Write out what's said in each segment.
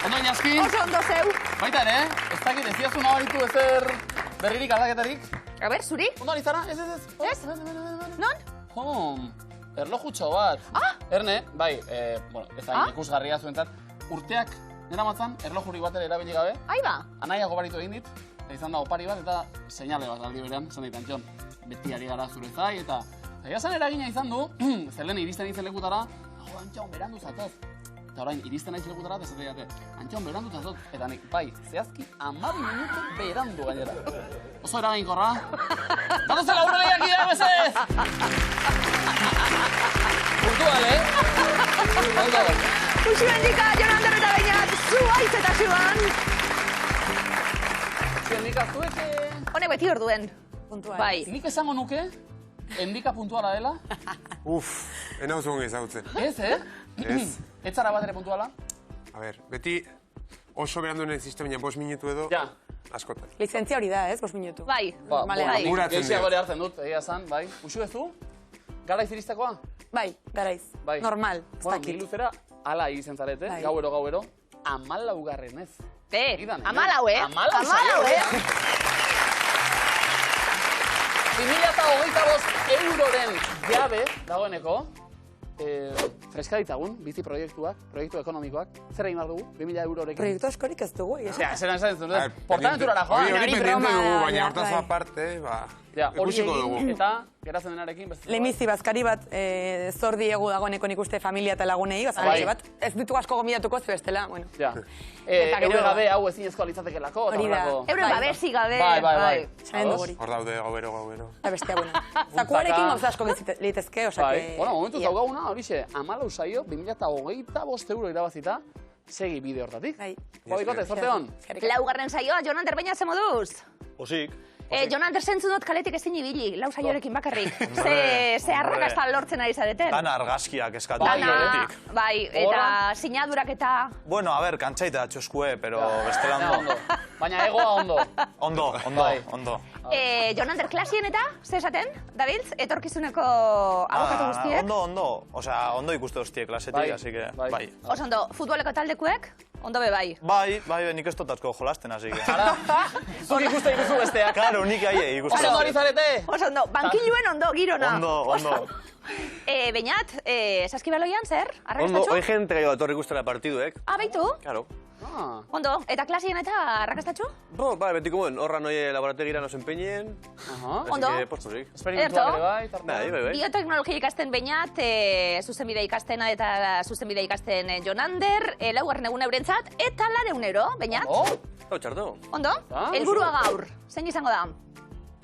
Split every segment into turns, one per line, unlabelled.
Ondo inazki?
Oso ondo zeu.
Baita ere, ez dakit, ez diazu nabaritu ezer berririk aldaketarik?
A ber, zuri?
Ondo anizara? Ez.
Ez? Non?
Erlojutxo bat. Erne, bai, ez da ikusgarria zuentzat, urteak nera matzan, erlojurik batera erabili gabe.
Aiba.
Anaia gobaritu egin dit, izan da opari bat eta seinale bat aldi berean, esan dit, Antxon, beti ari gara zure zai, eta esan eragina izan du, zelen iristen izen lekutara, Antxon, berandu zatoz. Eta orain, iristen naiz lekutara, eta zate date, Antxon, berandu zatoz. Eta nik, bai, zehazki 12 minutu berandu gainera. Oso eraginkorra. Datozela aurreleiak ida, bezez! Puntual, Ondo.
Uxu bendika, Jon Ander eta Beñat, zuaitz eta zuan.
Endika zuek...
Honek beti orduen.
Puntual.
Bai.
Nik esango nuke, endika puntuala dela.
Enau zuen ezagutzen.
Ez,
Ez.
Ez zara bat ere puntuala?
A ber, beti oso berandu nuen sistemina 5 minutu edo,
Ja.
askotan.
Lizentzia hori da, ez? 5 minutu.
Bai.
Normalean.
Guratzen
Geixiago
dut.
ere hartzen dut, egia esan, bai. Uxu ez du? Garaiz iristekoa?
Bai, garaiz.
Bai.
Normal, ez
Bueno,
dakit.
luzera, ala izen zarete,
Bai.
gauero, 14 ez. Idan,
14,
14, 2025 euroren jabe dagoeneko, freska ditzagun, bizi proiektuak, proiektu ekonomikoak, zer egin behar dugu, 2000 eurorekin?
Proiektu askorik ez dugu.
Zeran esaten zuen, portaventurara joan.
Hori pendiente
broma
dugu,
da,
baina
ja,
hortaz
bai.
aparte,
Ja, hori
ikusiko dugu.
egin, eta geratzen denarekin beste.
Lehenbizi bazkari bat zor diegu dagoeneko nik uste familia eta lagunei, bazkari
Bai.
bat. Ez ditu asko gomidatuko ez bestela, bueno.
Ja.
Eta gero-
Eure gabe hau ezinezkoa litzatekelako. eta
Hori da.
horrelako.
Euren
Bai.
babesi gabe.
Bai.
Saben dugu hori.
Hor daude gauero.
Eta bestea, bueno. Zakuarekin gauza asko litezke, osea
Bai.
que...
Bueno, momentuz
ia.
daugaguna, horixe, 14 saio, 2025 euro irabazita, segi bide hortatik.
Bai.
Bikote, zorte hon.
Laugarren saioa, Jon Ander Beñat ze moduz?
Osik.
Jon Ander zentzu dut kaletik ezin ibili, lau saiorekin bakarrik. Ze arrakasta lortzen ari zareten.
Dana argazkiak eskatu
Dana,
kaletik.
bai, eta sinadurak eta...
Bueno, a ver, kantxaita txoskue, pero bestela ondo.
Baina egoa ondo.
Ondo.
Jon Ander klasien eta, ze esaten, Dabiltz, etorkizuneko abokatu guztiek?
Ondo. Osea, ondo ikuste guztiek klasetik,
Bai,
así que,
bai.
bai.
Oso ondo, futboleko taldekuek, ondo be bai.
Bai, nik ez dut asko jolasten, así que...
Ara, zuk ikuste dituzu besteak.
Claro, nik aie ikuste.
Oso ondo ari zarete.
Oso ondo, bankiluen ondo, girona.
Ondo.
Beñat, saskibaloian zer?
Ondo,
Arrakastatxo?
hoi gente gehiago etorri ikustera partiduek.
Ah, baitu?
Claro.
Ondo, eta klasien eta arrakastatxo?
Bai, betiko muen, horra noie laborategira nos empeñen.
Ondo.
Así que, posposik.
Esperimentuak ere bai, tartean.
Bai.
Bioteknologia ikasten Beñat, zuzenbide ikastena eta zuzenbide ikasten Jon Ander, laugarren egun eurentzat, eta lareunero, Beñat.
Hau, txarto.
Ondo?
Ah,
Helburua gaur, zein izango da?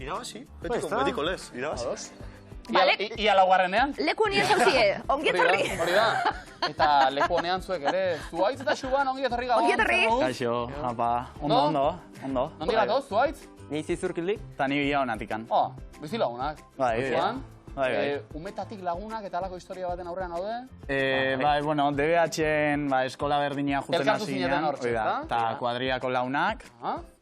Irabazi,
Pues está.
betiko lez, irabazi.
Vale.
Ia laugarrenean?
Leku honien zauzie, ongi etorri.
Hori da. Eta leku honean zuek ere. Zuaitz eta Xuban ongi etorri gabon.
Ongi etorri.
zer moduz?
Kaixo, apa, ondo.
Nondi gatoz, Zuaitz?
Ni zizurkildik?
Eta ni bila honatikan.
Bizi lagunak.
Bai,
Zuan?
bai.
Umetatik lagunak eta alako historia baten aurrean haude?
Bai, bueno, DBH-en eskola berdina juten
Elkartu
hasi
zineten hortxe,
hori da,
ezta?
eta kuadriako launak.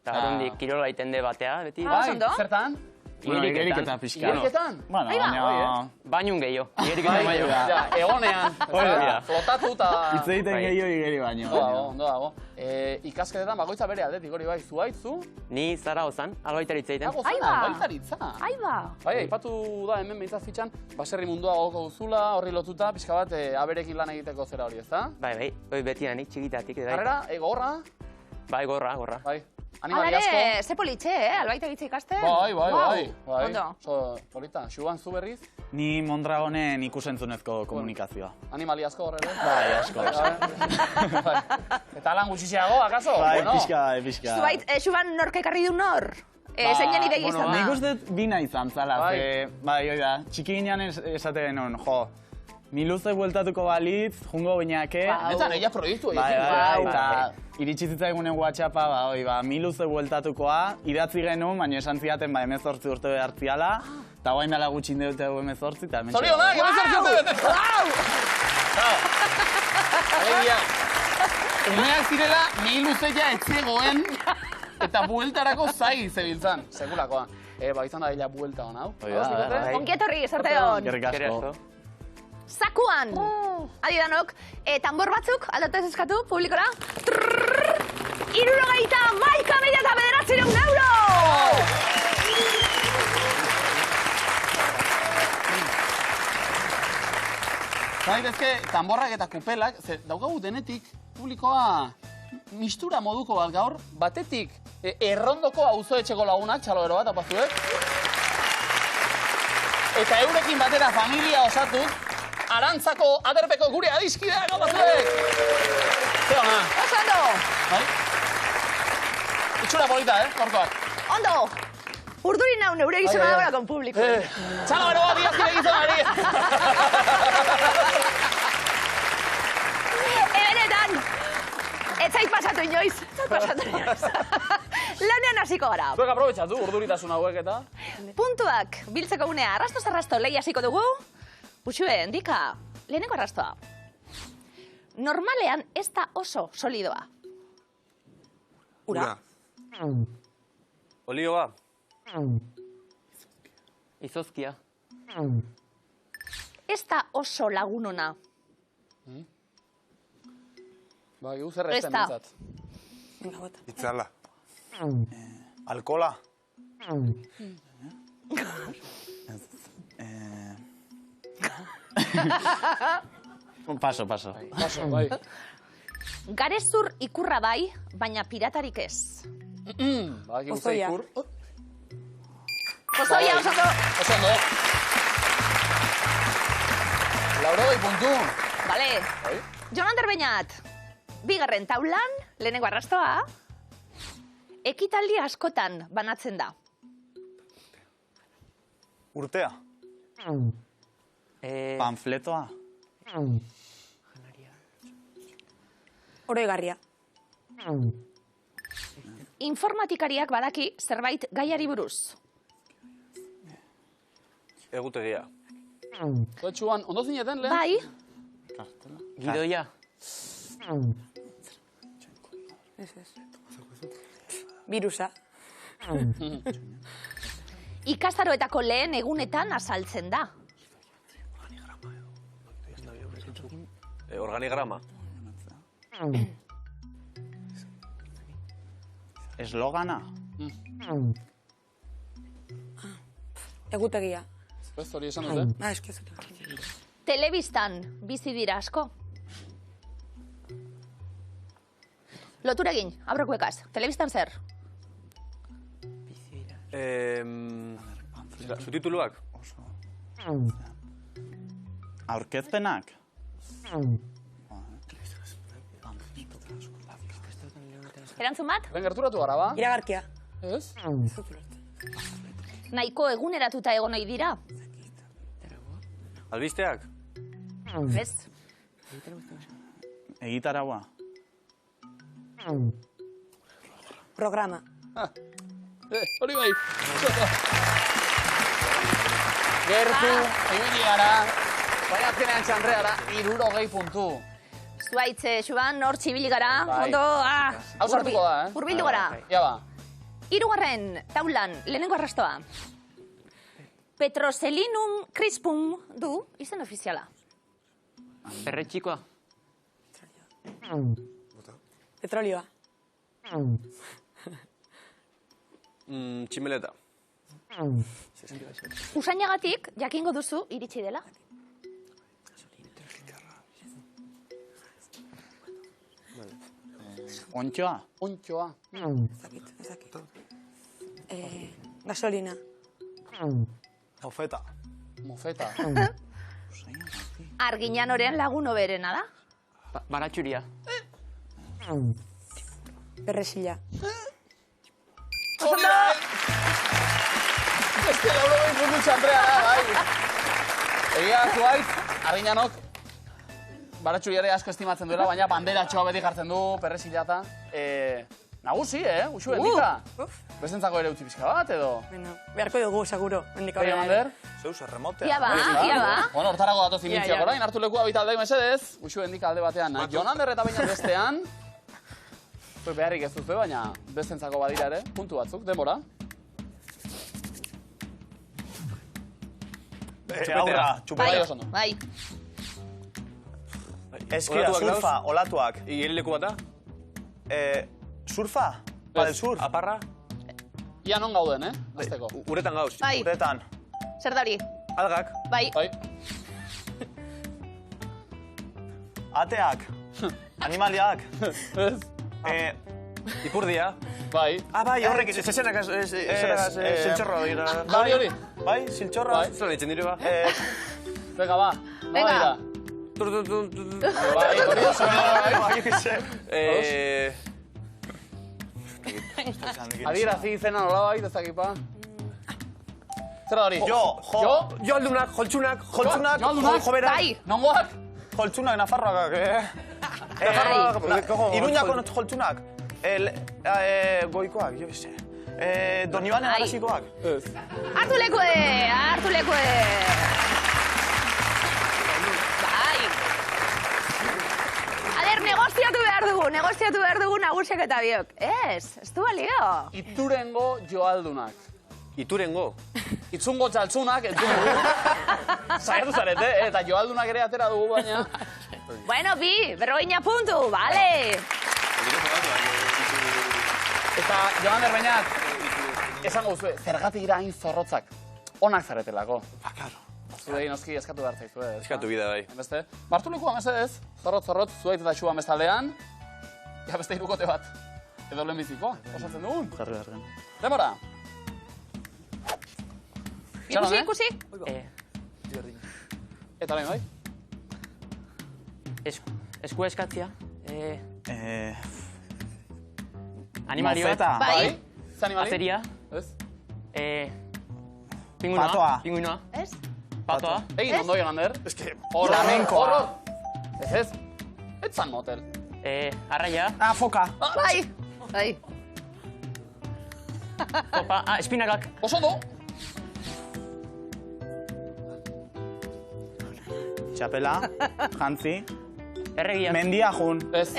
Eta horrendik kirola itende batea, beti.
Ah, oso ondo.
Zertan?
Bueno, igeriketa pixka.
Igeriketan?
Bueno,
Ahí va.
baina...
Bainun gehiago. Igeriketan
Bai,
baino.
ja, egonean.
da.
Flotatu eta...
Hitz egiten gehiago igeri baino.
Ondo dago. Ikasketetan bakoitza bere aldetik hori bai, Zuaitzu?
Ni Zaragozan, albaitaritza egiten.
Ai ba.
Baitaritza.
Aiba.
Bai, aipatu da hemen behintzat fitxan, baserri mundua gogoko duzula, horri lotuta, pixka bat aberekin lan egiteko zera hori, ezta?
Bai, hoi beti nik txikitatik. bai.
Harrera, gogorra?
Bai, gorra.
Bai.
Hala
Animali asko?
ere, ze politxe, albaita gitze ikasten?
Bai.
Wow. Ondo.
Oso polita. Xuban, zu berriz?
Ni Mondragonen ikusentzunezko komunikazioa.
Animali asko horre?
Bai, asko.
Bai. Eta lan gutxiago, akaso?
Bai,
Bueno.
pixka.
Zubait, Xuban nork ekarri du nor? Zeinen idegi izan
Nik
da?
uste dut bina izan zala, bai, hori da. Txiki ginean esate genuen, Miluze bueltatuko balitz, jungo binake.
Netan, ella proiektu egin.
Bai, eta iritsi zitzaigunen WhatsAppa, Miluze bueltatukoa, idatzi genuen, baina esan zidaten, 18 urte behartziala, eta guain dela gutxin dute 18, eta hemen...
Zorionak, 18 urte dute! Alegia, umeak zirela, Miluzeia etzegoen, eta bueltarako zai zebiltzan, segulakoa. Izan da ella buelta hona, hau?
Ongi etorri, sorte hon.
Gerrik asko.
Zakuan! Adi danok, tambor batzuk, aldatu ez eskatu, publikora. €61.900.
Zaitezke, tanborrak eta kupelak, ze daukagu denetik publikoa mistura moduko bat gaur, batetik errondoko auzoetxeko lagunak, txalo bat, apazuek. Eta eurekin batera familia osatuz, Arantzako aterpeko gure adiskideak, apazuek! Ze ona?
Oso
Bai? Itxura polita, gorkoak.
ondo! Urduri nau neure gizona dagoela kon publiko.
Txalo bat, diazkide gizonari!
Benetan, ez zait pasatu inoiz. Lanean hasiko gara.
Zuek aprobetxatu, urduritasun hauek eta...
Puntuak biltzeko gunea arrasto-zarrasto lehi hasiko dugu. Uxue, endika, lehenengo arrastoa. Normalean ez da oso solidoa.
Ura.
Olioa.
Izozkia.
Ez da oso lagunona.
Ba, egu zer
Ez
esten
da.
bintzat.
Venga, bota.
Itzala.
Alkola.
Paso.
Paso, bai.
Garezur ikurra bai, baina piratarik ez.
Ba, egu
Pozoia.
zeikur.
Pozoia oso ondo.
Oso ondo. 80 puntu.
Vale.
Bai.
Jon Ander Beñat, bigarren taulan, lehenengo arrastoa, ekitaldi askotan banatzen da.
Urtea.
Panfletoa.
Oroigarria.
Informatikariak badaki zerbait gaiari buruz.
Egutegia.
Zuetxuan, ondo zineten lehen?
Bai,
Gidoia.
Virusa.
ikastaroetako lehen egunetan azaltzen da.
Organigrama.
Eslogana.
Egutegia.
Ez hori esan dute.
Ah, eski ez dut.
Telebistan bizi dira asko. Lotura egin, aurrekoekaz. Telebistan zer?
Subtituluak.
Ah.
Aurkezpenak.
Erantzun bat?
Ben gerturatu gara, ba?
Iragarkia.
Ez?
Nahiko eguneratuta egon nahi dira?
Albisteak.
Ez?
Egitaragua.
Programa.
Hori bai. Gertu, ibili gara. Baina azkenean txandreara, 60 puntu.
Zuaitze, Xuan, hor txibili gara.
Bai.
Ondo,
Hau sartuko da, eh?
Hurbildu gara.
Ja ba.
Hirugarren taulan, lehenengo arrastoa. Petroselinum crispum du izen ofiziala.
Perretxikoa.
Petrolioa.
Tximeleta.
Usainagatik jakingo duzu iritsi dela.
Ontxoa.
Ontxoa.
Ezakit. Gasolina.
Mofeta.
Mofeta.
Arginanoren lagun oberena da.
Baratxuria.
Perresila.
Hori bai! Ez que lauro behin puntu txandreara, bai. Egia zuait, Arginanok, baratxuriare asko estimatzen duela, baina banderatxoa beti jartzen du, perresilata. Nagusi, Uxu, endika. Bestentzako ere utzi pixka bat, edo?
Bueno, beharko dugu, seguro. Mendiko
Bai, Ander?
Zeu zerremotea.
Ia ba.
Bueno, hortarako datoz imintziak
Ja.
orain, hartu lekua bitaldek mesedez. Uxu, endika alde batean. Jon Ander eta baina bestean. Zuek beharrik ez duzue, baina bestentzako badira ere. Puntu batzuk, denbora.
Aurra,
Bai,
txupeta.
oso ondo.
bai.
Eskia,
Olatuak
surfa, olatuak.
Igerileku bat da?
Surfa? Padel surf? Aparra?
Ia non gauden, Azteko.
Uretan gauz.
Bai.
Uretan.
Zer da hori?
Algak.
Bai.
Bai.
Ateak. Animaliak.
Ez.
Ipurdia.
Bai.
Bai, horrek, zezenakaz, ziltxorra dira.
Hori.
Bai, ziltxorra.
Bai.
Zela ditzen dire, ba.
Venga, ba.
Venga.
Dira. Bai, hori da adierazi izena nola bai, dezakipa. Zer da hori?
Jo aldunak, joltsunak, joberak.
Bai.
Nongoak?
Joltsunak, Nafarroak, Iruñako joltsunak. Goikoak, jo beste. Donibanen arasikoak.
Hartu lekue, hartu lekue. Bai. Ader, negoziatu behar dugu nagusiak eta biok. Ez du balio.
Iturengo joaldunak.
Iturengo.
Itzungo txaltzunak, entzun dugu. Zagertu zarete, eta joaldunak ere atera dugu, baina...
Bueno, 40 puntu, bale.
Eta, Joander, bainat, esango zuen, zergatik dira hain zorrotzak. Onak zaretelako.
Ba, karo.
Zuei noski eskatu behar zaizu,
Eskatu bida, bai.
Beste, Bartulekua mesedez, zorrotz, zuait eta xua mestaldean, ja beste hirukote bat. Edo lehenbizikoa, osatzen dugun.
Jarri beharren.
Demora.
Ikusi.
Eta orain, bai?
Esku eskatzia. Animali bat.
Mozeta.
Bai.
Ze animali?
Azeria.
Ez?
Pinguinoa.
Patoa.
Pinguinoa.
Ez?
Patoa.
Egin ondo, Joander.
Ez que...
Flamenkoa.
Ez. Etzan motel.
Arraia.
Foka.
Bai. Bai.
Topa. Espinakak.
Oso ondo.
Txapela. Jantzi.
Erregia.
Mendia jun.
Ez.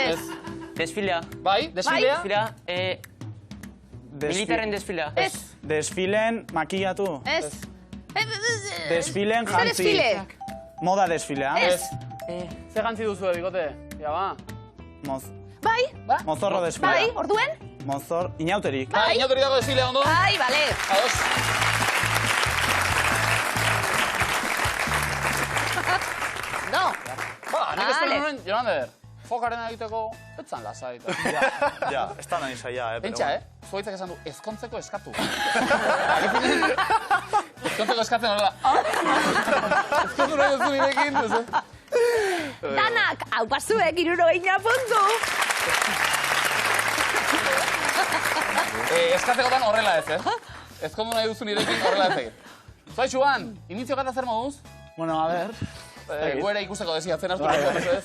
Desfilea.
Bai, desfilea?
Desfilea. Militarren desfilea.
Ez.
Desfilen makillatu.
Ez.
Desfilen
Zer
jantzi.
desfile?
Moda desfilea.
Ez.
Ze gantzi duzu, bikote? Ja, ba.
Bai.
Mozorro desfilea.
Bai, orduen?
Mozor, inauterik.
Bai, inauterik dago desfilea ondo?
Bai, bale.
Ados.
No.
Ba, nik
Vale.
espero nuen, Jonander, fokaren egiteko, etzan lasai.
Ja, ez da nahi zaila,
Pentsa, zuaitzak esan du, ezkontzeko eskatu. Ezkontzeko eskatzen horrela. Ezkontu nahi duzu nirekin, duzu.
Danak, hau pasuek 60 puntu.
Eskatzekotan horrela ez, Ezkontu nahi duzu nirekin horrela ez egin. Zuaitxuan, initzio gata zer moduz?
Bueno, a ver.
Guera ikusteko desiatzen hartu dugu, ez?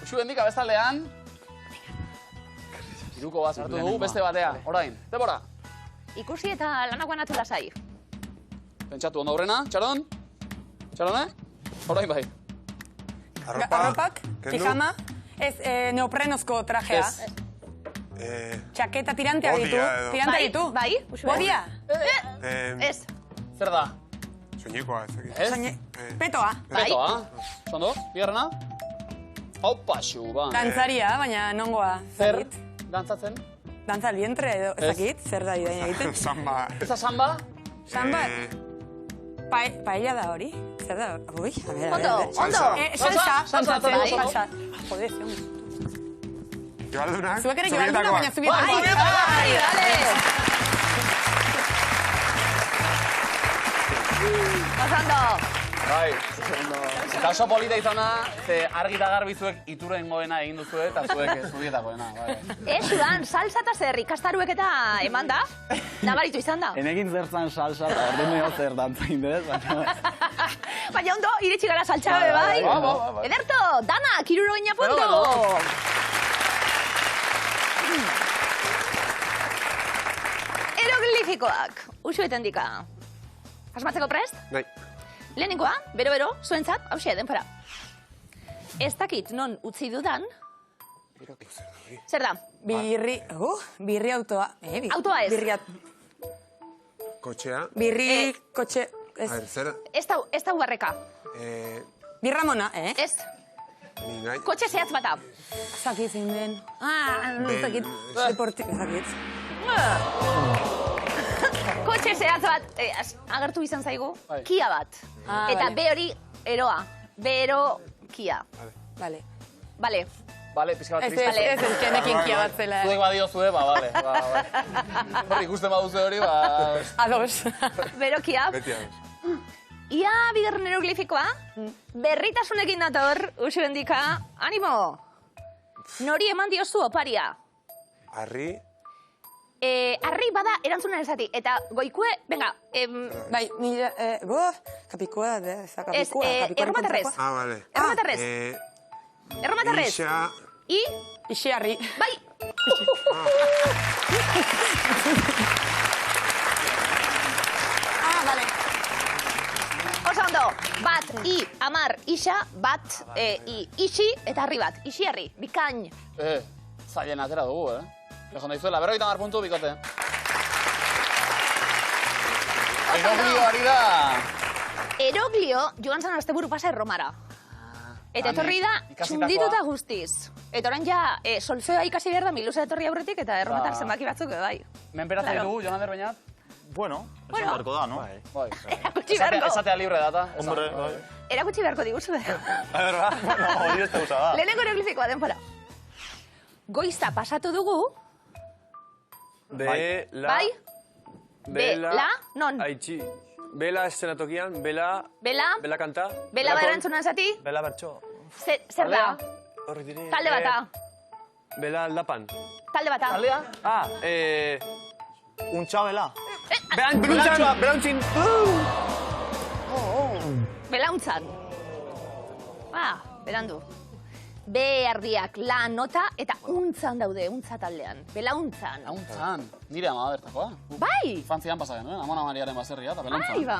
Uxu hendik abestaldean, iruko bat sartu dugu, beste batea, orain. Debora.
Ikusi eta lanak banatu lasai.
Pentsatu ondo aurrena, Txaron? Txarone? Orain bai.
Arropak, pijama, ez neoprenozko trajea. Txaketa tirantea ditu. Tirantea ditu.
Bai, Uxue.
Bodia.
Ez.
Zer da?
Soñikoa, ez dakit.
Ez?
Petoa.
Petoa. Sondo, bigarrena? Opa, xu, ba.
Dantzaria, baina nongoa.
Zer? Dantzatzen?
Dantza vientre edo, ez dakit, zer da idain egiten.
Samba.
Ez da samba?
Samba, paella da hori. Zer da, ui, a ver,
Ondo, ondo.
Salsa,
Salsa,
salsa. Joder, zion.
Joaldunak,
Zuek ere joaldunak, baina
zubietakoak.
zubietakoak.
Bai, bale. Pasando.
Bai. Eta oso polita izana, ze argi eta garbi zuek iturengoena egin duzue eta zuek zubietakoena. Bai.
Sudan, salsa eta zer ikastaruek eta eman da? Nabaritu izan da.
Enekin zertzan salsa, eta ordu nio zer dantzain dez, baina...
Baina ondo, iritsi gara saltxabe, bai?
Bai.
Ederto, Danak, 60 puntu. Eroglifikoak, usuetan dika. Asmatzeko prest?
Bai.
Lehenengoa, bero-bero, zuentzat, hausia denpora. Ez dakit non utzi dudan. Zer da?
Birri autoa.
Autoa ez.
Kotxea.
Birri kotxe...
A ver, zer...
Ez da ugarreka.
Birramona,
Ez.
Mingai.
Kotxe zehatz bata.
Zakit zein den. Zakit. Deporti, zakit.
Kotxe zehatz bat, agertu izan zaigu,
Bai.
Kia bat. Eta
vale.
B hori eroa. B ero Kia.
Vale.
Vale.
Bale, pizka bat
Ez,
triste.
ez, kenekin kia bat zela.
Zuek badio zue, bale. Hor ikusten baduzu hori,
Ados.
Bero Kia.
Beti ados.
Ia bigarren eroglifikoa, berritasunekin dator, Usibendika, animo! Nori eman diozu oparia.
Arri,
Arri bada erantzunen ezati, eta goikue, venga,
Bai, nire, kapikoa, ez da
ez,
kapikoa.
erromatarrez.
vale.
Erromatarrez. Erromatarrez.
Isa,
I,
Ixiarri.
bai!
Vale.
Oso ondo, bat, I, amar, isa, bat, I, isi, eta arri bat. Isi arri, bikain.
Zailen atera dugu, Egon daizuela, 50 puntu bikote. Eroglioari da...
Eroglio, joan zan asteburu pasa Erromara. Eta etorri da,
ikasitakoa.
txundituta guztiz. Eta orain ja, solfeoa ikasi behar da, miluza etorri aurretik, eta erromatar zenbaki batzuk, bai.
Menperatzen
Claro.
dugu, Jonander Beñat?
Bueno,
Bueno.
esan beharko da, no?
Bai.
Erakutsi beharko.
Esatea libre data.
Hombre, bai.
Erakutsi beharko diguzu.
A ver, ba, bueno, hori ez teusa da.
Lehenengo eroglifikoa denpora. Goiza pasatu dugu,
Bela...
bai? Bela, non?
Aitzi. Bela eszenatokian, Bela...
Bela,
Bela kanta.
bela baderantzuna zati,
Bela bertxo.
zer da?
Horri dire...
Talde bata,
Bela aldapan.
talde bata.
Taldea?
Untxa bela.
Belantzin!
Belauntzan. Berandu. B ardiak, la nota, eta untzan daude, untza taldean. Belauntzan.
Hauntzan. Nire ama bertakoa.
Bai!
Frantzian pasa genuen, Amona Mariaren baserria eta belontzan.
Ai, ba,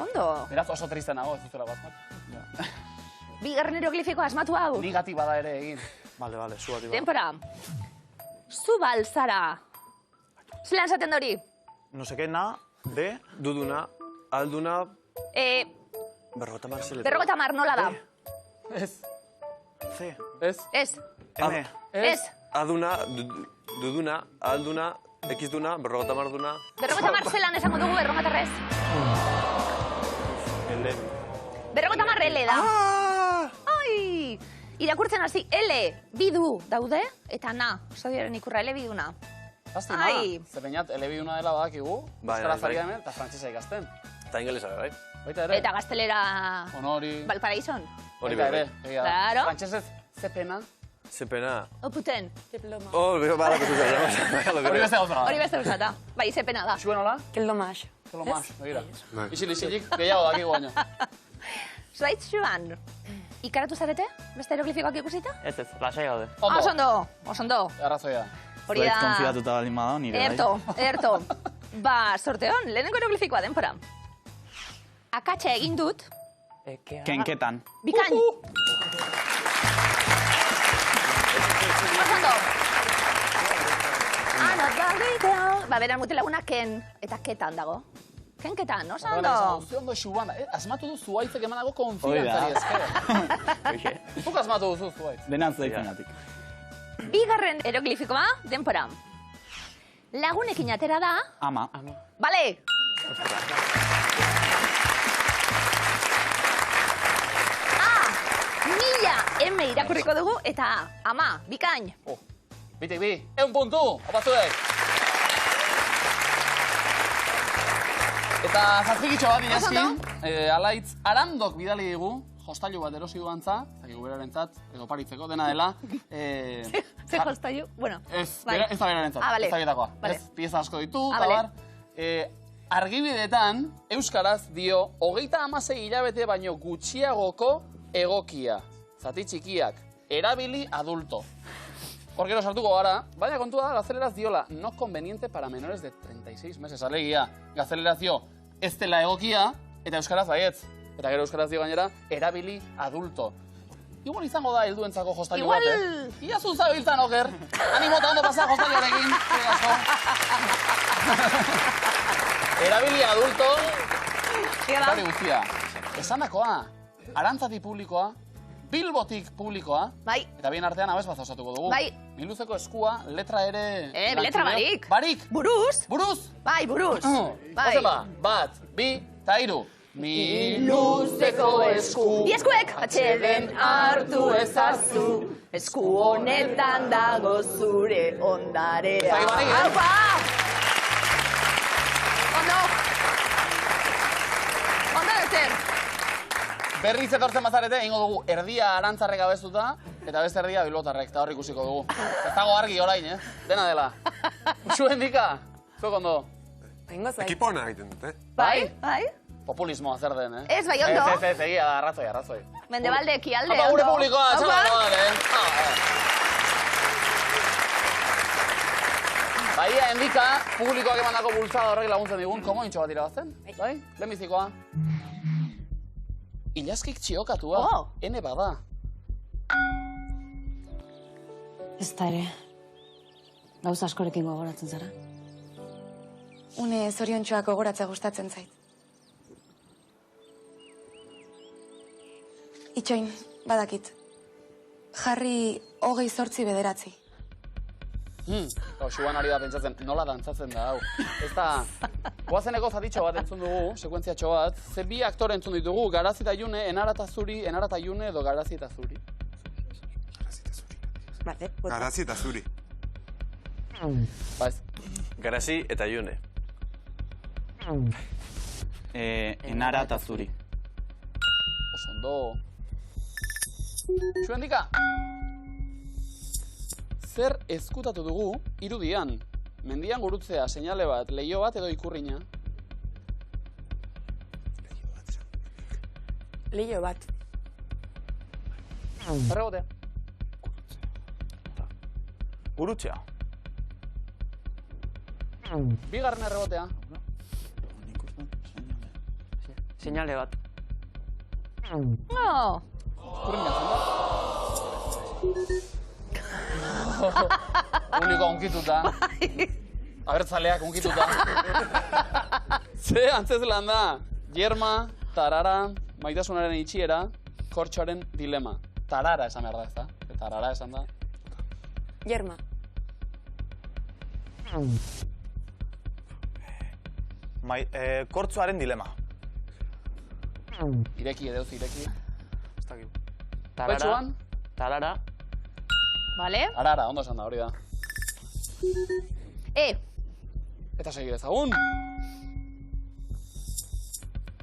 ondo.
Beraz oso triste nago, ez duzela bat.
Bigarren eroglifikoa asmatu hau.
Ni gati bada ere egin.
Vale, vale, zuati ba.
Denpora. Zubal zara. Zelan zaten da hori?
No sé qué, na, de...
Duduna, alduna,
Berrogota marzeleta.
Berrogota mar nola da?
Ez.
C.
Ez.
Ez.
M.
Ez.
aduna, duduna, alduna, ekizduna, berrogota marduna.
Berrogota mar zelan esango dugu erromatarrez. Berrogota mar L da. Ai! Irakurtzen hasi L, bidu daude, eta na, sodioaren ikurra L biduna.
Lastima,
Ai.
ze Beñat elebiduna dela badakigu,
Bai,
euskara
bai,
zaria
bai.
hemen, eta frantsesa ikasten.
Eta ingelesa, bai?
Baita ere.
Eta gaztelera
Honori.
Valparaison.
Hori
Baita
bai.
ere. egia da.
Claro.
Frantsesez, ze pena.
Zepena.
Oputen.
Oh, bala kotu
Hori beste gauza.
Hori beste usata. Bai, zepena da.
Zuen hola?
Keldo mas.
Zelo mas, begira.
Bai.
Isil-isilik, gehiago dakigu baino.
Zuaitz Joan, ikaratu zarete? Beste eroglifikoak ikusita?
Ez, lasai gaude.
Oso ondo, oso ondo.
Arrazoia.
Hori
Zuek
da...
konfiatuta baldin bada, nire bai.
Ederto. Ba, sorte hon, lehenengo eroglifikoa denpora. Akatsa egin dut,
Kenketan.
bikain. Oso ondo. Ba, beran mutelaguna ken, eta ketan dago. Kenketan, oso ondo.
Ze ondo xuban, asmatu du zuaitzek emanago
Hori
konfiantzari
da.
esker. Zuk asmatu duzu zuaitz.
Denaz daikenatik.
Bigarren eroglifikoa denpora. Lagunekin atera da,
Ama.
bale. Mila M irakurriko dugu, eta ama, bikain.
Bitik bi, 100 puntu, opatzuek. Eta zazpikitxo bat inazkin, alaitz, arandok bidali digu, jostailu bat erosi duantza, zakigu berarentzat, edo paritzeko, dena dela.
Ze jostailu? Bueno,
Ez,
bai.
ez da berarentzat,
Vale.
ez da bietakoa.
Vale.
Ez, pieza asko ditu,
Ah,
eta
vale.
bar. Argibidetan, euskaraz dio, 36 hilabete baino gutxiagoko egokia. Zati txikiak, erabili adulto. Hor gero sartuko gara, baina kontua da, gazteleraz diola, no conveniente para menores de 36 meses. Alegia, gazteleraz dio, ez dela egokia, eta euskaraz baietz. Eta gero euskaraz dio gainera, erabili adulto. Igual izango da helduentzako jostailu
Igual-
bat, Ia zu zabiltzan, oker. Animo eta ondo pasa jostailuarekin. Erabili adulto,
Ega da?
hori guztia. Esandakoa, arantzati publikoa, Bilbotik publikoa.
Bai.
Eta bien artean abez bat osatuko dugu.
Bai.
Miluzeko eskua, letra ere...
Letra barik.
Barik!
Buruz.
Buruz!
Bai, buruz. Bai.
Ozema, bat, bi, eta hiru. Miluzeko esku.
Bi eskuek! Atxeden hartu ezazu, esku honetan dago zure ondarea.
Zagi barik, eh?
Aupa! Ondo! Ondo ezer!
Berriz etortzen bazarete, ingo dugu erdia arantzarrek abestuta, eta beste erdia bilbotarrek, eta hor ikusiko dugu. Ez dago argi orain, Dena dela. Zuen dika, zuek ondo.
Ingo zai.
Ekipo hona egiten dut,
Bai? Bai?
Populismoa zer den,
Ez, bai, ondo.
Ez, egia da, arrazoi.
Mendebalde ekialde,
Apa, gure
ondo.
publikoa, txala bat, Baia, endika, publikoak emandako bultzada horrek laguntzen digun, komointxo bat irabazten, bai? Lehenbizikoa. Ilaskik txiokatua, ene bada.
Ez da ere, gauza askorekin gogoratzen zara.
Une zoriontxoak gogoratzea gustatzen zait. Itxoin, badakit. Jarri 28
Xuan ari da pentsatzen, nola dantzatzen da, hau. Ez da, goazeneko zatitxo bat entzun dugu, sekuentziatxo bat, ze bi aktore entzun ditugu, Garazi eta June, Enara eta Zuri, Enara eta June edo Garazi eta Zuri.
Bale,
Garazi eta Zuri.
Ba ez.
Garazi eta June.
Enara eta Zuri.
Osondo. Zuen dika. Zer ezkutatu dugu irudian? Mendian gurutzea, seinale bat, leiho bat edo ikurrina?
Leio bat.
Erregotea.
Gurutzea.
Bigarren errebotea.
Seinale bat.
No.
Ikurrina zen da. Publikoa unkituta. Abertzaleak unkituta. Ze antzeslan da. Yerma, tarara, maitasunaren itxiera, kortxoaren dilema. Tarara esan behar da, ez da? Tarara esan da.
Yerma.
Kortzoaren dilema.
Ireki, edeuz ireki. Ez dakit.
Tarara.
Baitxuan?
Tarara.
Vale.
Arara, ondo esan da, hori da. Eta segi dezagun.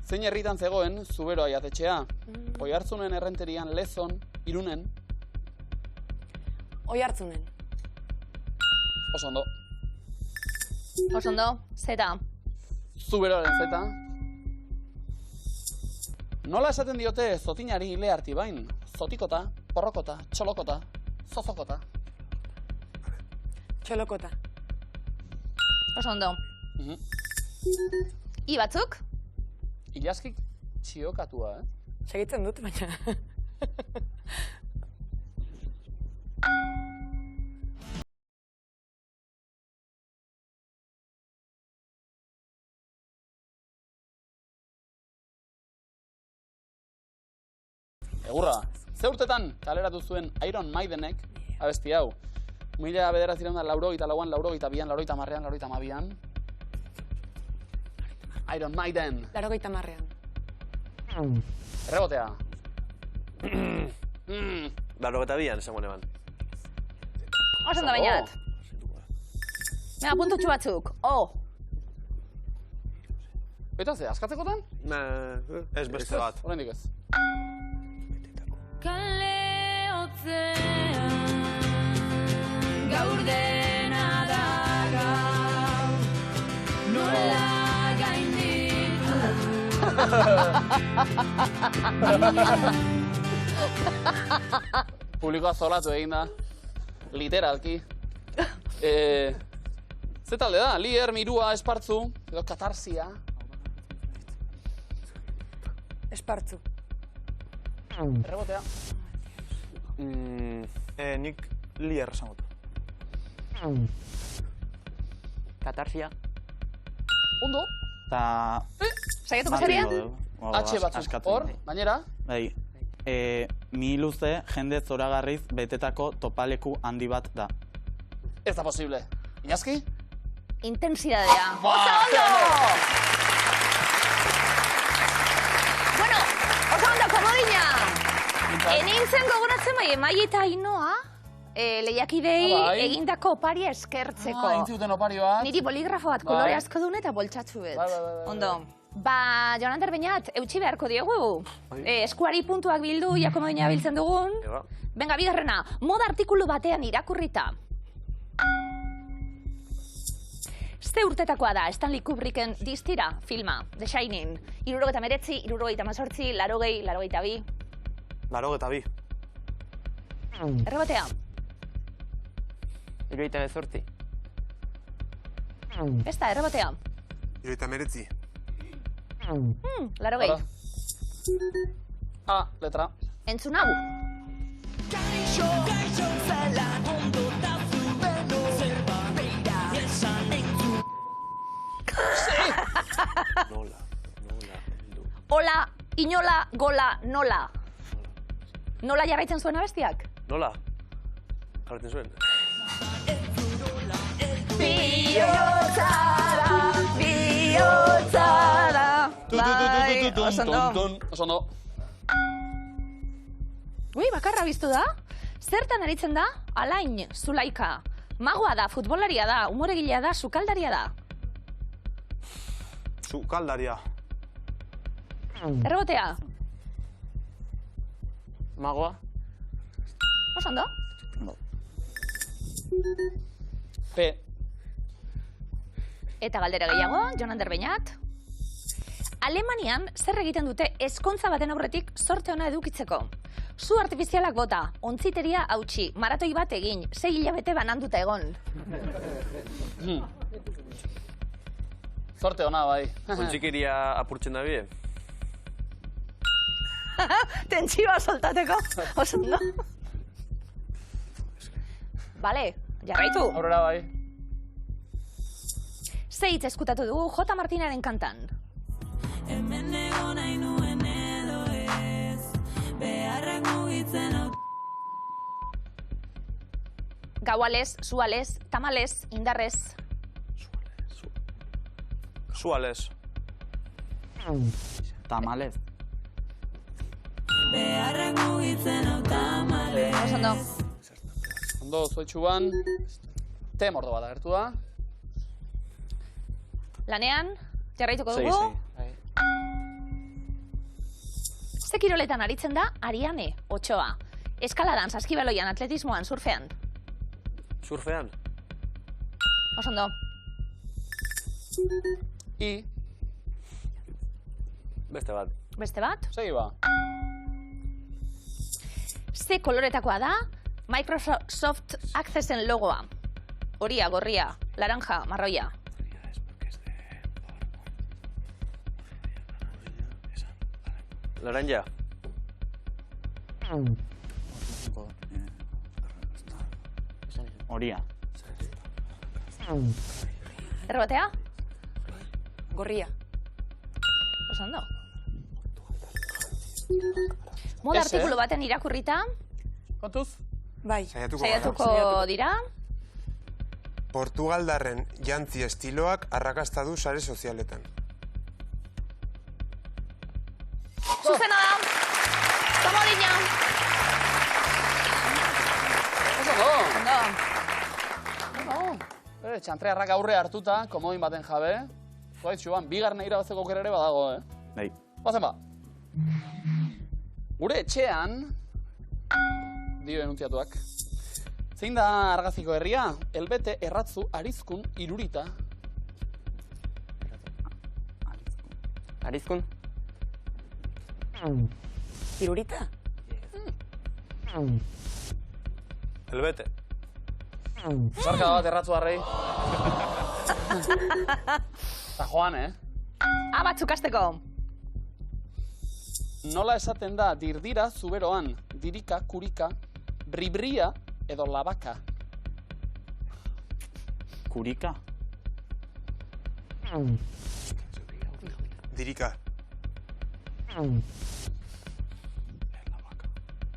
Zein herritan zegoen, Zuberoa jatetxea. Oiartzunen errenterian Lezon, Irunen.
Oiartzunen.
Oso ondo.
Oso ondo. Zeta.
Zuberoaren zeta. Nola esaten diote zotinari ile harti bain? Zotikota, porrokota, txolokota, zozokota.
Txolokota.
Oso ondo. I batzuk?
Ilaskik txiokatua,
Segitzen dut, baina.
Egurra, ze urtetan kaleratu zuen Iron Maidenek abesti hau? 1982an, 82an, 82an. Iron Maiden.
80an.
Errebotea.
82an, esango neban.
Oso ondo bainat. Mega, puntutxu batzuk.
Eta ze, askatzekotan?
Ez beste bat.
Oraindik ez.
Kale hotzean, gaur dena da gau, nola gainditu.
Publikoa zolatu egin da. Literalki. Ze talde da? Lier, Mirua, Espartzu, edo Katarsia.
Espartzu.
Errebotea.
Nik Lier esango dut.
Katarsia.
Ondo.
Eta...
Saietuko zeria?
H batzuk hor, bainera.
Bai. mi luze jende zoragarriz betetako topaleku handi bat da.
Ez da posible. Iñazki?
Intensidadea. Oso ondo! Bueno, oso ondo, komodina! Enintzen gogoratzen bai, Emai eta Ainoa, lehiakidei egindako oparia eskertzeko.
Entzuten opari bat.
Niri boligrafo bat kolore asko dune eta boltsatzu bet. Ondo. Ba, Jon Ander Beñat, eutxi beharko diegu. Eskuari puntuak bildu, komodina biltzen dugun. Venga, bigarrena, moda artikulu batean irakurrita. Ze urtetakoa da Stanley Kubricken distira filma, The Shining. 79, 78, 80, 82.
82.
Errebotea.
78.
Besta, errebotea.
79.
80.
A, letra.
Entzun hau. Ola, inola, gola, nola. Nola jarraitzen zuen abestiak?
Nola? Jarretzen zuen.
Bihotzara, bihotzara. Bai, oso ondo.
Oso ondo.
Ui, bakarra biztu da? Zertan aritzen da? Alain, Zulaika. Magoa da, futbolaria da, umoregilea da, sukaldaria da.
Sukaldaria.
Errebotea.
Magoa.
Oso ondo.
P.
Eta galdera gehiago, Jon Ander Beñat. Alemanian zer egiten dute ezkontza baten aurretik zorte ona edukitzeko? Zu artifizialak bota, ontziteria hautsi, maratoi bat egin, 6 hilabete bananduta egon.
Zorte ona, bai.
Ontzikeria apurtzen da bie.
Tentsioa soltateko, oso ondo. Bale, jarraitu.
Aurrera, bai.
Ze hitz eskutatu dugu J. Martinaren kantan. Gaualez, zualez, tamalez, indarrez.
Sualez.
Tamalez.
Oso ondo.
Ondo, zuetxuan. T mordo bat agertu da.
Lanean, jarraituko dugu. Ze kiroletan aritzen da Ariane Ochoa. Eskaladan, saskibaloian, atletismoan, surfean.
Surfean.
Oso ondo.
I.
Beste bat.
Beste bat.
Segi ba.
Ze koloretakoa da Microsoft Accessen logoa. Horia, gorria, laranja, marroia.
Laranja.
Horia.
Errotea?
Gorria.
Oso ondo. Moda
Ez,
artikulu baten irakurrita,
Kontuz?
Bai.
saiatuko dira.
Portugaldarren jantzi estiloak arrakasta du sare sozialetan.
Zuzena da. Komodina.
Oso ondo.
Ondo.
Txantrearrak aurre hartuta, komodin baten jabe. Zuaitxuan, bigarren irabazteko aukera ere badago,
Bai.
Bazen ba. Gure etxean, dio enuntziatuak. Zein da argaziko herria? Elbete, erratzu, arizkun, irurita.
Arizkun.
Irurita?
Elbete.
Zarka bat erratzu harrei. Eta joan,
Batzuk hasteko.
Nola esaten da dirdira zuberoan, dirika, kurika, bribria edo labaka.
Kurika.
Dirika.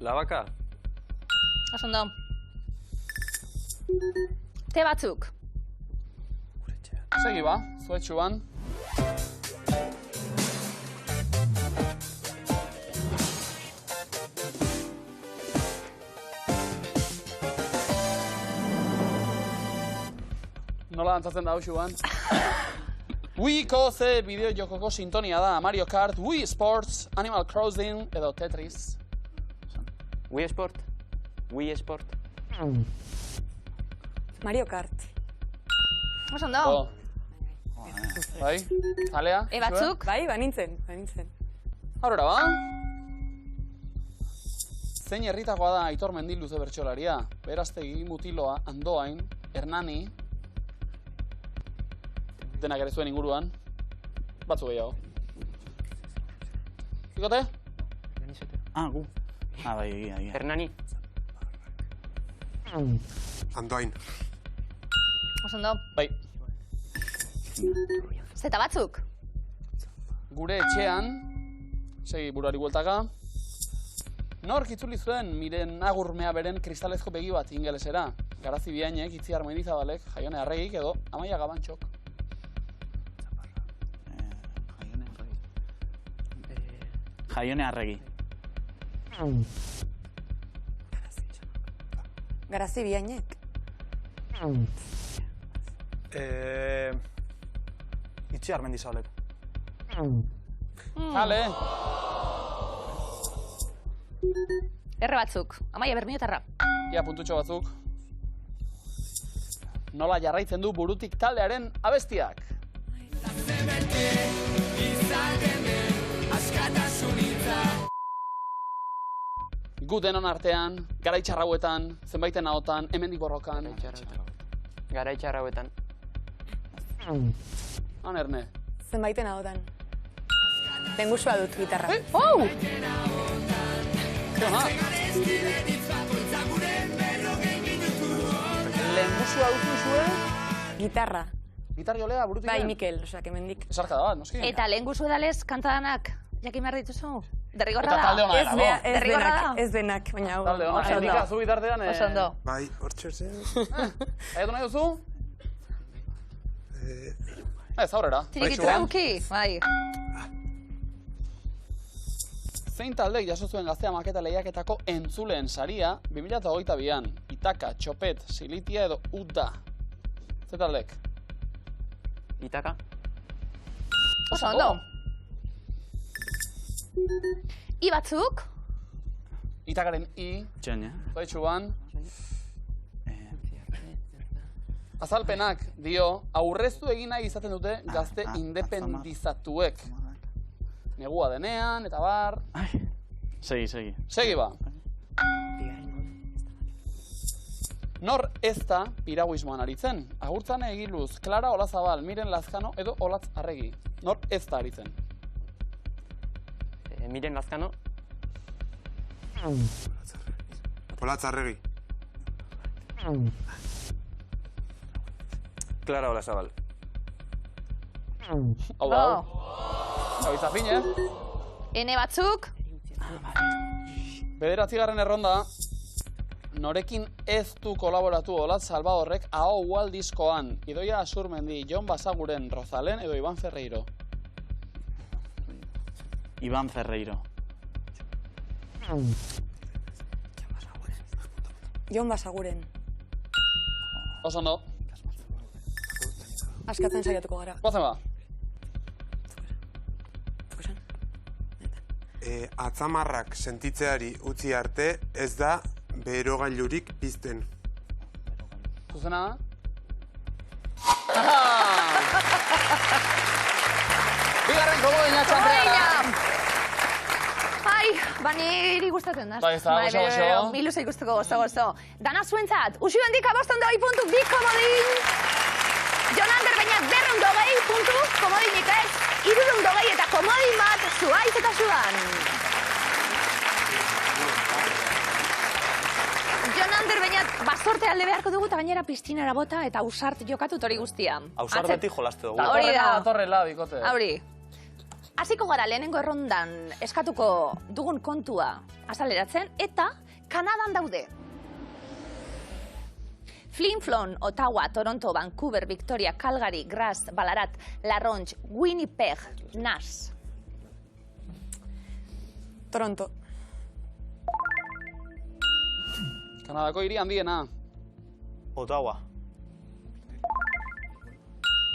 La vaca.
Oso ondo. Te batzuk.
Segi ba, zuetxuan. Nola dantzatzen da hausuan? Wiiko ze bideo jokoko sintonia da. Mario Kart, Wii Sports, Animal Crossing edo Tetris.
Wii Sport. Wii Sport.
Mario Kart.
Oso ondo.
Oh. Bai, zalea?
Batzuk.
Bai, banintzen.
Aurrera ba? Zein herritakoa da Aitor Mendiluze bertsolaria? Berastegi, Mutiloa, Andoain, Hernani. Denak ere zuen inguruan. Batzu gehiago. Ikote?
Gu. Bai, egia.
Hernani.
Andoain.
Oso ondo.
Bai.
Zeta batzuk.
Gure etxean, segi buruari bueltaka, nork itzuli zuen miren agurmea beren kristalezko begi bat ingelesera. Garazi Biainek, Itziar Mendizabalek, Jaione Arregik edo Amaia Gabantxok.
Jaione Arregi.
Garazi Biainek.
Itziar Mendizabalek.
Kale!
Erre batzuk. Amaia Bermiotarra.
Ia puntutxo batzuk. Nola jarraitzen du burutik taldearen abestiak? Gu denon artean, garaitxar hauetan, zenbaiten ahotan, hemendik borrokan.
Garaitxar hauetan.
Han erne.
Zenbaiten ahotan. Lengusua dut gitarra.
Oh!
Ona. Lehengusua duzu zuen?
Gitarra.
Gitarriolea burutik
Bai, Mikel, osea, hemendik.
Esarka da bat, noski?
Eta lehen guzu edalez kantadanak, jakin behar dituzu? Derrigorra
Eta talde
da.
ona dela, no?
Derrigorra da?
Ez denak, baina hau.
Talde ona,
Oso ondo.
Erika, zu bitartean...
Oso ondo.
Bai, hortxe zen.
Aiatu nahi duzu? Ez, aurrera.
Tirikitura guki, bai.
Zein taldek jaso zuen Gaztea maketa lehiaketako entzuleen saria 2022an? Itaka, Txopet, Silitia edo Uda. Ze taldek?
Itaka.
Oso ondo. I batzuk?
Itakaren I,
Txene.
zoitxuan. Azalpenak dio, aurreztu egin nahi izaten dute gazte independizatuek. Negua denean, eta bar...
Segi.
Segi ba. Nor ez da piraguismoan aritzen? Agurtzane Egiluz, Clara Olazabal, Miren Lazkano edo Olatz Arregi. Nor ez da aritzen?
Miren Lazkano.
Olatz Arregi.
Clara Olazabal.
Hau da, hau. Gabizafin,
Ene batzuk?
Bederatzigarren erronda, norekin ez du kolaboratu Olatz Salvadorrek aho ual diskoan. Idoia Asurmendi, Jon Basaguren, Rozalen edo Iban Ferreiro.
Iban Ferreiro.
Jon Basaguren.
Oso ondo.
Askatzen saiatuko gara.
Guazen ba.
Atzamarrak sentitzeari utzi arte ez da berogailurik pizten.
Zuzena da? Bigarren komodina txantreara!
Ai, niri gustatzen da.
Bai, ez da, oso.
Miluza ikusteko gozo. Dana zuentzat, usi bendika 502 komodin. Jon Ander baina 220 komodinik ez. 320 eta komodin bat zuaiz eta zuan. Jon Ander baina basorte alde beharko dugu eta gainera piztinara bota eta ausart jokatut hori guztia.
Ausart beti jolaste dugu.
Hori da.
Torrela, bikote.
Hori. Hasiko gara lehenengo errondan eskatuko dugun kontua azaleratzen, eta Kanadan daude. Flin Flon, Ottawa, Toronto, Vancouver, Victoria, Calgary, Graz, Ballarat, La Ronge, Winnipeg, Nash.
Toronto.
Kanadako hiri handiena.
Ottawa.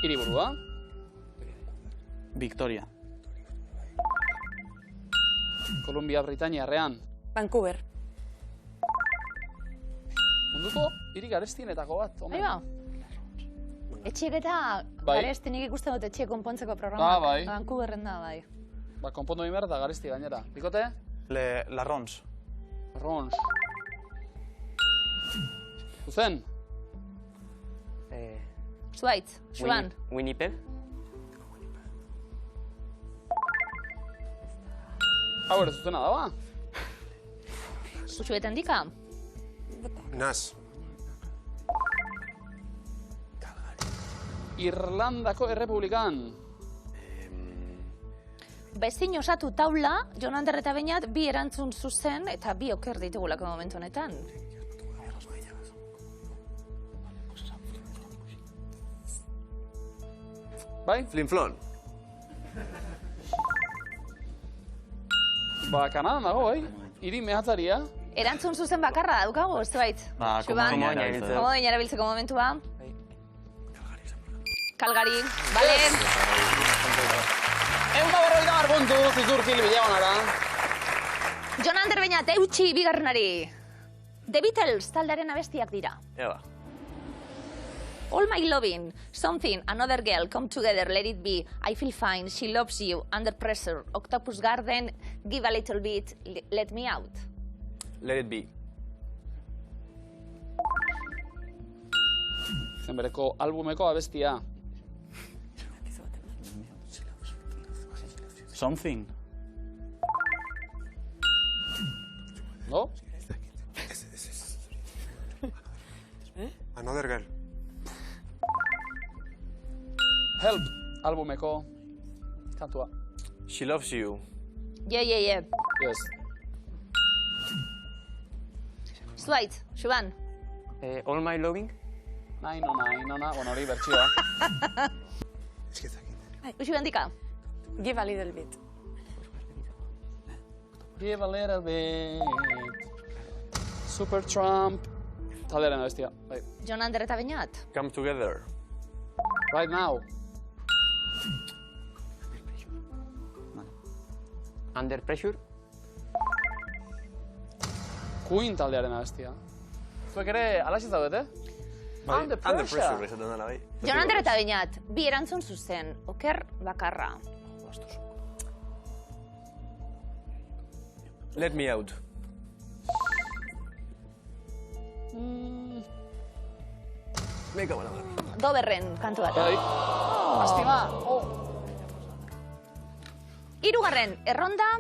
Hiriburua.
Victoria.
Kolumbia Britainiarrean.
Vancouver.
Munduko hiri garestienetako bat.
Bai ba. Etxiek eta
Bai.
garestinik ikusten dut etxiek konpontzeko programa.
Bai.
Vancouverren da, bai.
Ba, konpondu behar eta garesti gainera. Bikote?
La Ronge.
Rons. Zuzen?
Zuaitz, Xuan.
Winnipeg.
Hau ere zuzena da, ba?
Utsueten dika.
Nas.
Irlandako Errepublikan.
Bezin osatu taula, Jon Ander eta Beñat, bi erantzun zuzen eta bi oker ditugulako momentu honetan.
Bai?
Flin-Flon.
Ba, Kanadan dago, bai? Hiri mehatzaria.
Erantzun zuzen bakarra daukagu, Zuaitz.
Ba,
Xuan.
komodoina erabiltzen.
Komodoina erabiltzeko momentua. Calgary, bale.
150 puntu, zizurkil bilagonara.
Jon Ander Beñat, eutxi bigarrenari. The Beatles taldearen abestiak dira.
Eba.
All My Lovin', Something, Another Girl, Come Together, Let It Be, I Feel Fine, She Loves You, Under Pressure, Octopus Garden, Give a Little Bit, Let Me Out.
Let It Be.
Zen bereko albumeko abestia.
Something.
No?
Another Girl.
Help, albumeko kantua.
She Loves You.
Yeah.
Yes.
Zuaitz, Xuan.
All My Loving.
Naina, bueno, hori bertsioa.
Uxi bendika.
Give a little bit.
Give a little bit. Super Trump. Taldearen abestia, bai.
Jon Ander eta Beñat.
Come Together.
Right now.
Under Pressure.
Queen taldearen abestia. Zuek ere, alaxi zaudete? Under
Under
pressure.
Pressure esaten dena, bai.
Jon Ander eta Beñat, bi erantzun zuzen, oker bakarra.
Let Me Out. Mega buena.
Doberren kantu bat.
Bai. Astima.
Hirugarren erronda,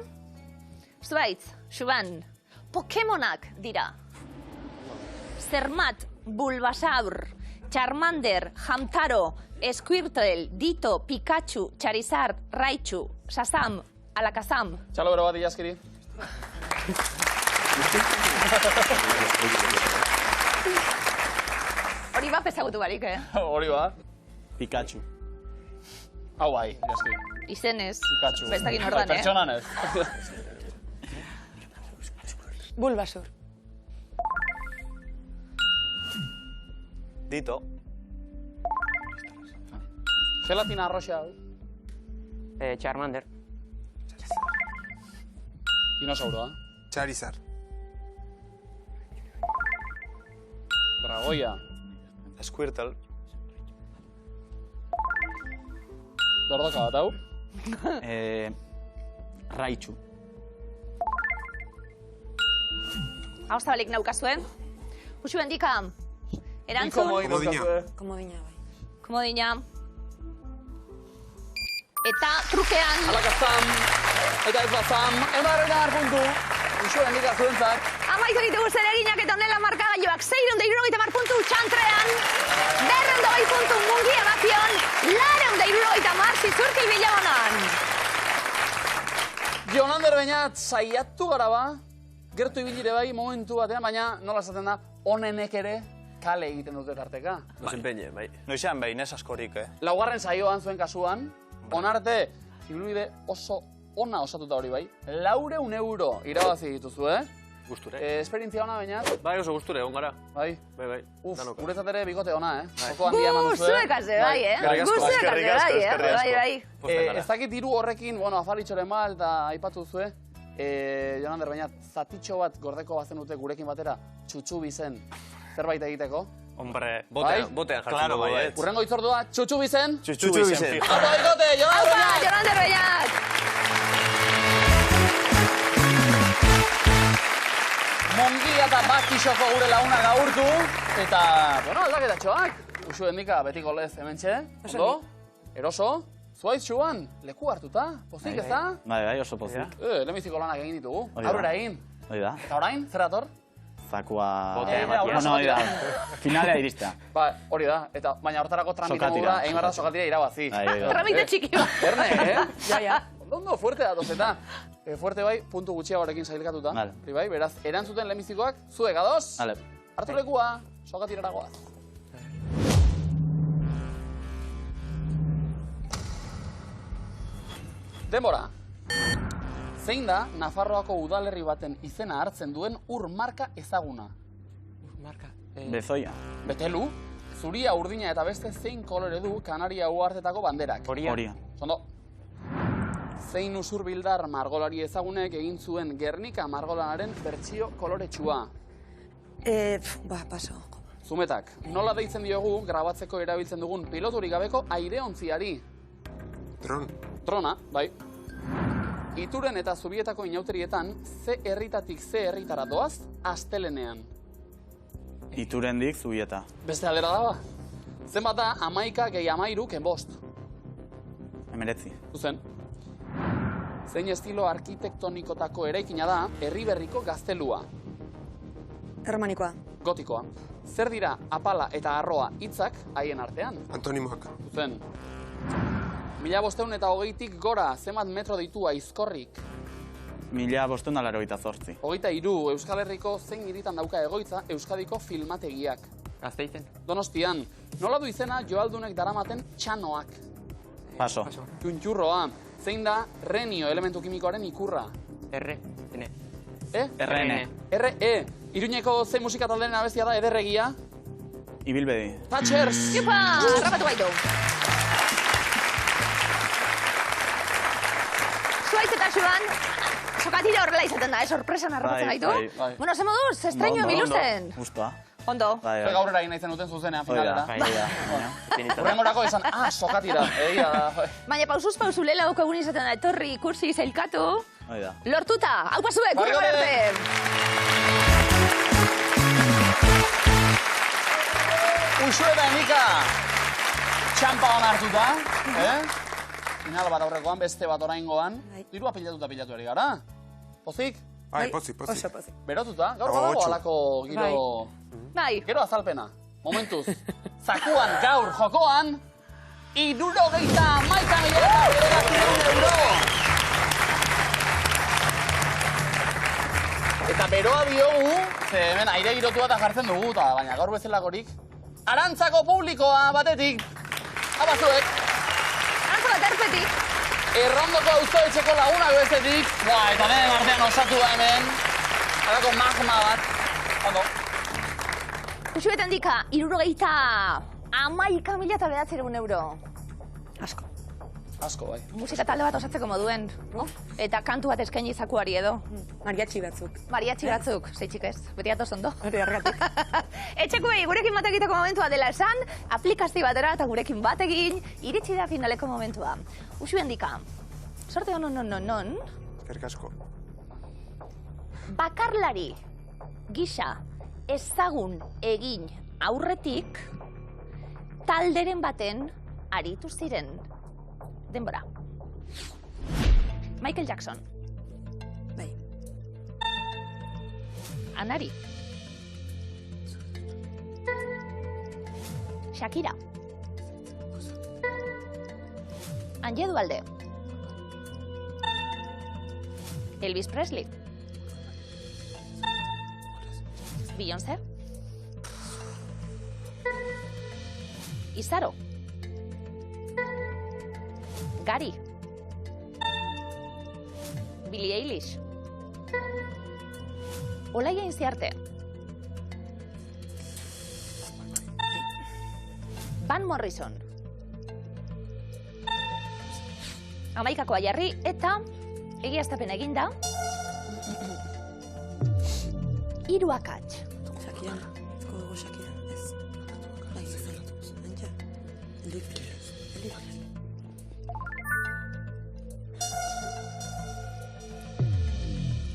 Zuaitz, Xuan, Pokemonak dira. Zermat, Bulbasaur, Charmander, Hamtaro, Squirtle, Ditto, Pikachu, Charizard, Raichu, Shazam, Alakazam.
Txalo bero bat ilaskiri.
Hori bat ezagutu barik,
Hori ba.
Pikachu.
Hau bai, ilaskiri.
Izenez,
Pikachu.
bestakin ordan,
Pertsonan ez.
Bulbasur.
Ditto.
Gelatina arroxa.
Charmander.
Dinosauroa.
Charizard.
Dragoia.
Squirtle.
Dordoka bat, hau.
Raichu.
Hau zabalik naukazue. Uxu bendika, erantzun,
Komodina.
Komodina, bai.
komodina. Eta trukean,
Alakazam. Eta ez bazam. 150 puntu. Uxu bendika zuentzat.
amaitu ditugu zereginak eta honela markagailuak 670 puntu txantrean, 220 puntu mungi emakion, 270 zizurkil bilagonan.
Beñat, saiatu gara ba, gertu ibilire bai momentu batean, baina nola esaten da, onenek ere kale egiten dute tarteka.
Nos empeñe, bai.
Noizean behin ez askorik,
Laugarren saioan zuen kasuan, onarte, ibilbide oso ona osatuta hori bai, 400 euro irabazi dituzu,
Gusture.
Esperientzia ona Beñat.
Bai, oso gusture, egon gara.
Bai.
Bai.
Uf, guretzat ere bikote ona, Joko handia eman duzu,
Zuek ase bai, bai.
Ez dakit hiru horrekin, afalitxoren bat eta aipatu duzu, Jonander Beñat, zatitxo bat gordeko bazenute gurekin batera, txutxu bizen, zerbait egiteko?
Hombre,
botean jartzen dugu, bai.
Urrengo itzordua, txutxu bizen?
Txutxu bizen.
Apa, bikote,
Jonander Beñat!
Mongia eta bakixoko gure laguna gaurtu, eta, aldaketatxoak. Usu endika, betiko lez hementxe, ondo, eroso, zuaiz txuan, leku hartuta, pozik ez da?
Bai, oso pozik.
Lehenbiziko lanak egin ditugu, aurrera egin.
Oida.
Eta orain, zer dator?
Zakua...
Oida.
Finalea iristea.
Ba, hori da, eta baina hortarako tramite modura, egin barra sokatira irabazi.
Tramite txiki bat.
Erne,
Ja.
Ondo, fuerte datoz eta. Fuerte bai, puntu gutxiagorekin sailkatuta. Bai, beraz, erantzuten lehenbizikoak, zuek adoz? Hartu lekua, sokatirara goaz. Denbora. Zein da Nafarroako udalerri baten izena hartzen duen ur marka ezaguna?
Bezoia.
Betelu, zuria, urdina eta beste zein kolore du Kanaria uhartetako banderak?
Horia.
Ondo. Zein usurbildar margolari ezagunek egin zuen Gernika margolanaren bertsio koloretsua?
Paso.
Zumetak, nola deitzen diogu grabatzeko erabiltzen dugun piloturik gabeko aireontziari? Trona, bai. Ituren eta Zubietako inauterietan, ze herritatik ze herritara doaz, astelenean?
Iturendik Zubieta.
Beste aldera daba? Zenbat da, 11 gehi 13 kenbost?
19.
Zuzen. Zein estilo arkitektonikotako eraikina da, Herriberriko gaztelua?
Erromanikoa.
Gotikoa. Zer dira apala eta arroa hitzak haien artean?
Antonimoak.
Zuzen. 1500tik gora, zenbat metro ditu aizkorrik?
1588.
23. Euskal Herriko zein hiritan dauka egoitza Euskadiko filmategiak?
Gazteizen.
Donostian. Nola du izena joaldunek daramaten txanoak?
Paso.
Txuntxurroa. Zein da renio elementu kimikoaren ikurra?
RN.
RN.
RE. Iruñeko zein musika talderen abestia da ederregia?
Ibilbedi.
Patxers!
Jupa, rapatu baitu. Zuaiz eta Xuan, sokatira horrela izaten da, sorpresan harrapatzen gaitu.
Bai.
Bueno, ze moduz, estreño biluzen.
Justoa.
Ondo.
Zuek aurrera egin nahi zenuten zuzenean finalera.
Oida.
Urrengorako esan, sokatira.
Baina pausuz pausu lela daukagun izaten da, etorri, kursi, zailkatu.
Oida.
Lortuta, hau pasuek, gure arte!
Uxu eta Enika, txampa hon hartuta, final bat aurrekoan, beste bat oraingoan, dirua pilatu eri gara. Pozik?
Bai, pozik.
Oso pozik.
Berotuta, gaur badago alako giro...
Bai.
Gero azalpena, momentuz. Zakuan gaur jokoan, 71.000 euro! Eta beroa diogu, ze hemen aire girotua eta jartzen dugu, baina gaur bezalakorik, Arantzako publikoa batetik, abazuek.
Arantza bat erpetik.
Errondoko auzoetxeko lagunak bestetik, eta denen artean osatu da hemen, alako magma bat, ondo.
Uxuetan dika, 11.000 euro.
Asko.
Asko, bai.
Musika talde bat osatzeko moduen. Eta kantu bat eskaini zakuari edo.
Mariatxi batzuk.
Mariatxi batzuk, zeitxik ez, beti atoz ondo.
Hori horregatik.
Etxekuei, gurekin bat egiteko momentua dela esan, aplikazio batera eta gurekin bat egin, iritsi da finaleko momentua. Uxuen dika, sorte non.
Eskerrik asko.
Bakarlari gisa ezagun egin aurretik, talderen baten aritu ziren. Denbora. Michael Jackson.
Bai.
Anari. Shakira. Anje Dualde. Elvis Presley. Beyoncé. Izaro. Gari. Billie Eilish. Olaia Inziarte. Van Morrison. Amaikakoa jarri eta egiaztapen eginda. 3 akats.
Shakira, ezko dugu Shakira, ez. Bai, ez zait, antxa.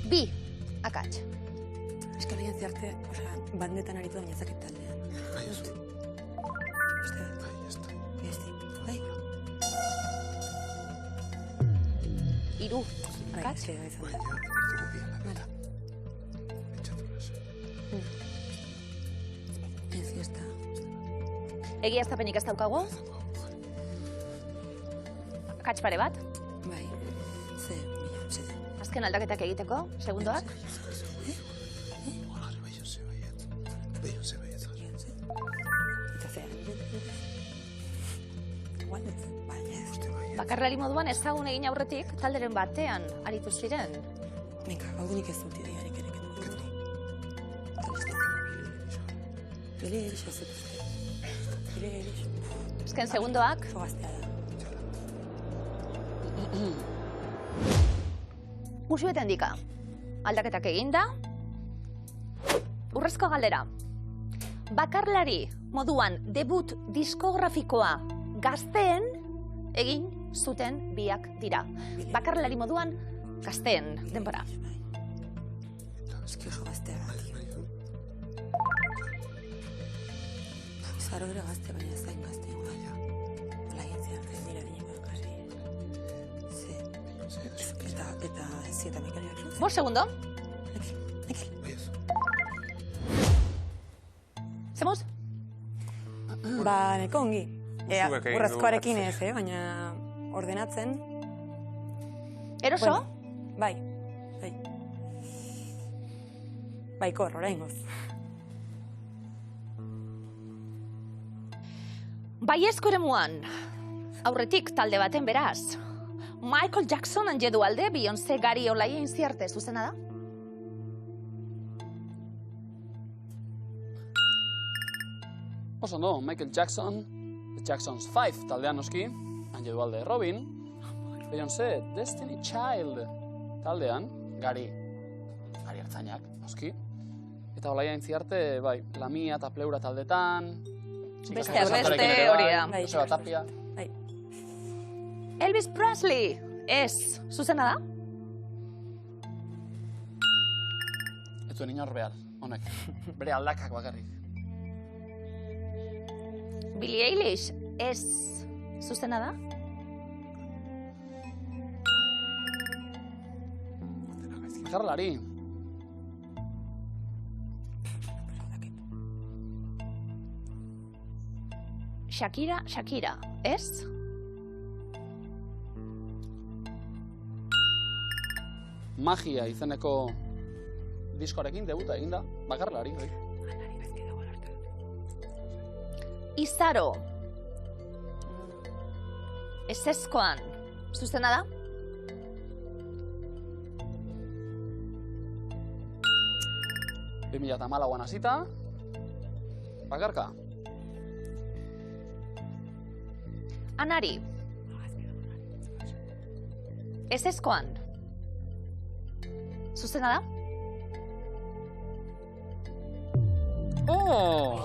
Bi akats.
Eskalaia Inziarte, bandetan aritu baina ezakit taldean. Bai, ez. Beste bat. Bai, ez da. Bai.
3 akats.
Bai, izan da. Ez, ez da.
Egiaztapenik ez daukagu. Akats pare bat.
Bai, ze, Beyoncé.
Azken aldaketak egiteko, segundoak.
Eta zea,
Bakarlari moduan ezagun egin aurretik, talderen batean aritu ziren.
Venga, haudunik ez dut idearik ere Billie Eilish ez dut. Billie Eilish.
Azken segundoak.
Oso gaztea da.
Musueten dika. Aldaketak eginda. Urrezko galdera. Bakarlari moduan debut diskografikoa gazteen egin zuten biak dira. Bakarlari moduan gazteen denbora.
Eski oso gaztea da, tio. Izaro ere gazte, baina ez zain gazte igual. Olaia Inziarte dira bineko kasi. Eta ezi eta Mikel Jackson.
5 segundo.
Mikel.
Zemuz?
Ba, neko ongi.
Zuek egin du
Urrezkoarekin
bat.
ez, baina ordenatzen.
Eroso?
Bai. Baikor, oraingoz.
Baiezko eremuan, aurretik talde baten beraz. Michael Jackson anjedu alde, Beyoncé, Gari, Olaia Inziarte, zuzena da?
Oso no, Michael Jackson, The Jacksons 5 taldean noski, anjedu alde Robin, Beyoncé, Destiny Child taldean, Gari hartzainak, noski. Eta Olaia Inziarte, bai, Lamia eta Pleura taldetan,
Besteak beste, hori da.
Joseba Tapia.
Bai.
Elvis Presley, ez, zuzena da?
Ez duen inor behar, honek. Bere aldakak bakarrik.
Billie Eilish, ez, zuzena da?
Bakarlari.
Shakira, ez?
Magia izeneko diskoarekin debuta eginda, bakarlari. Bai.
Izaro. Ezezkoan, zuzena da?
Bimila eta malauan hasita, bakarka.
Anari. Ezezkoan. Zuzena da?
Oh!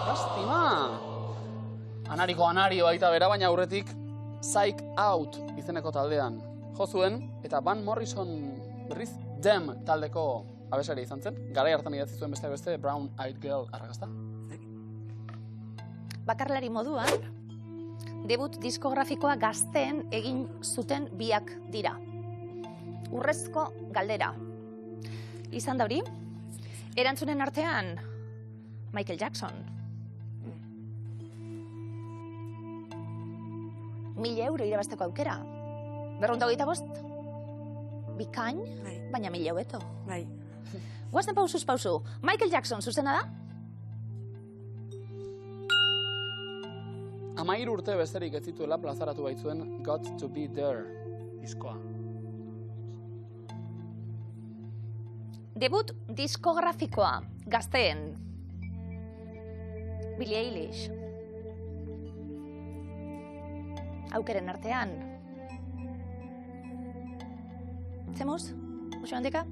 Lastima! Anariko anario baita bera, baina aurretik Psych Out izeneko taldean jo zuen, eta Van Morrison berriz Them taldeko abesaria izan zen. Garai hartan idatzi zuen beste beste Brown Eyed Girl arrakasta.
Bakarlari moduan, debut diskografikoa gazteen egin zuten biak dira. Urrezko galdera. Izan da hori? Erantzunen artean, Michael Jackson. 1.000 euro irabazteko aukera. 225? Bikain, baina mila hobeto.
Bai.
Guazen pausuz pausu. Michael Jackson, zuzena da?
13 urte besterik ez zituela plazaratu baitzuen Got to be there diskoa.
Debut diskografikoa, gazteen. Billie Eilish. Aukeren artean. Zemuz? Uxo handika?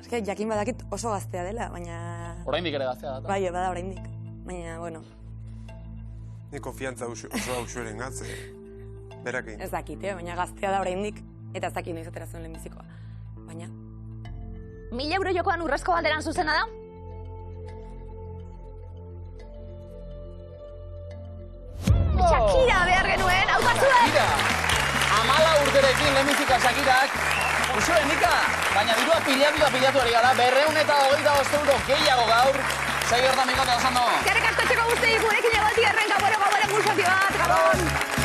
Eske, jakin badakit oso gaztea dela, baina...
Oraindik ere gaztea da.
Bai, bada oraindik. Baina, bueno,
Ni konfiantza oso usueren gatze. Berakin.
ez dakit, baina gaztea da oraindik. Eta ez dakit noiz atera zuen lehenbizikoa. Baina...
1000 euro jokoan urrezko galderan zuzena da? Shakira behar genuen, hau batzuen!
Shakira! 14 urterekin lehenbizika Shakirak. Usue, Nika, baina dirua pilatu ari gara, 225 euro gehiago gaur. Segi hortan bikote oso ondo.
Eskerrik asko txeko guztiak gurekin egotik errenka, gabon, guzti bat, gabon!